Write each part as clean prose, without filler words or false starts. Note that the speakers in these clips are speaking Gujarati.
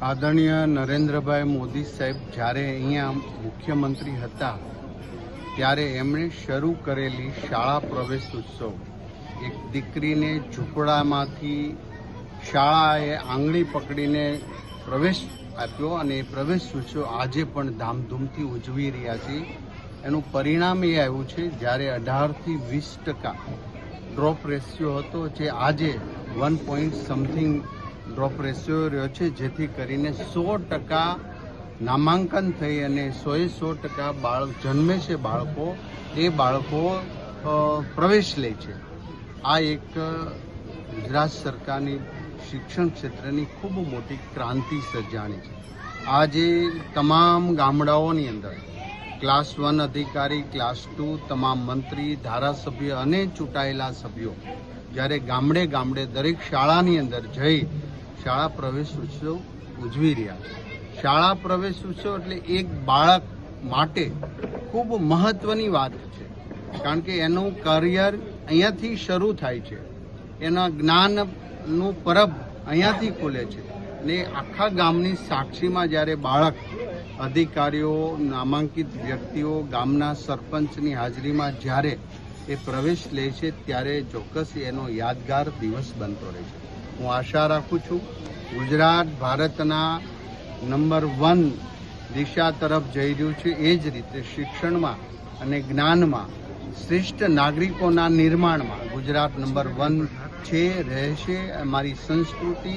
આદરણીય નરેન્દ્રભાઈ મોદી સાહેબ જ્યારે અહીંયા મુખ્યમંત્રી હતા ત્યારે એમણે શરૂ કરેલી શાળા પ્રવેશ ઉત્સવ, એક દીકરીને ઝૂંપડામાંથી શાળાએ આંગળી પકડીને પ્રવેશ આપ્યો અને એ પ્રવેશ ઉત્સવ આજે પણ ધામધૂમથી ઉજવી રહ્યા છીએ. એનું પરિણામ એ આવ્યું છે જ્યારે 18થી 20% ડ્રોપ રેશિયો હતો, જે આજે 1 ડ્રોપ રેશિયો રહ્યો છે, જેથી કરીને 100% નામાંકન થઈ અને 100% જન્મે છે બાળકો, એ બાળકો પ્રવેશ લે છે. આ એક ગુજરાત સરકારની શિક્ષણ ક્ષેત્રની ખૂબ મોટી ક્રાંતિ સર્જાણી છે. આજે તમામ ગામડાઓની અંદર ક્લાસ 1 અધિકારી, ક્લાસ 2 તમામ મંત્રી, ધારાસભ્ય અને ચૂંટાયેલા સભ્યો જ્યારે ગામડે ગામડે દરેક શાળાની અંદર જઈ શાળા પ્રવેશ ઉત્સવ ઉજવી રહ્યા છે. શાળા પ્રવેશ ઉત્સવ એટલે એક બાળક માટે ખૂબ મહત્વની વાત છે, કારણ કે એનું કરિયર અહીંયાથી શરૂ થાય છે, એના જ્ઞાનનું પરબ અહીંયાથી ખુલે છે ને આખા ગામની સાક્ષીમાં જ્યારે બાળક અધિકારીઓ, નામાંકિત વ્યક્તિઓ, ગામના સરપંચની હાજરીમાં જ્યારે એ પ્રવેશ લે છે ત્યારે ચોક્કસ એનો યાદગાર દિવસ બનતો રહે છે. હું આશા રાખું છું ગુજરાત ભારતના નંબર 1 દિશા તરફ જઈ રહ્યું છે. એ જ રીતે શિક્ષણમાં અને જ્ઞાનમાં, શ્રેષ્ઠ નાગરિકોના નિર્માણમાં ગુજરાત નંબર 1 છે, રહેશે. અમારી સંસ્કૃતિ,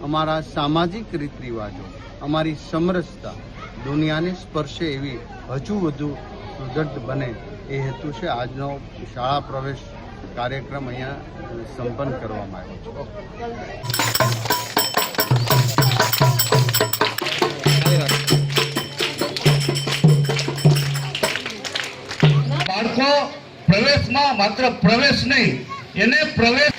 અમારા સામાજિક રીત રિવાજો, અમારી સમરસતા દુનિયાને સ્પર્શે એવી હજુ વધુ સુદૃઢ બને એ હેતુ છે આજનો શાળા પ્રવેશ કાર્યક્રમ અહીંયા સંપન્ન કરવામાં આવ્યો છે. બાળકો પ્રવેશમાં માત્ર પ્રવેશ નહીં, એને પ્રવેશ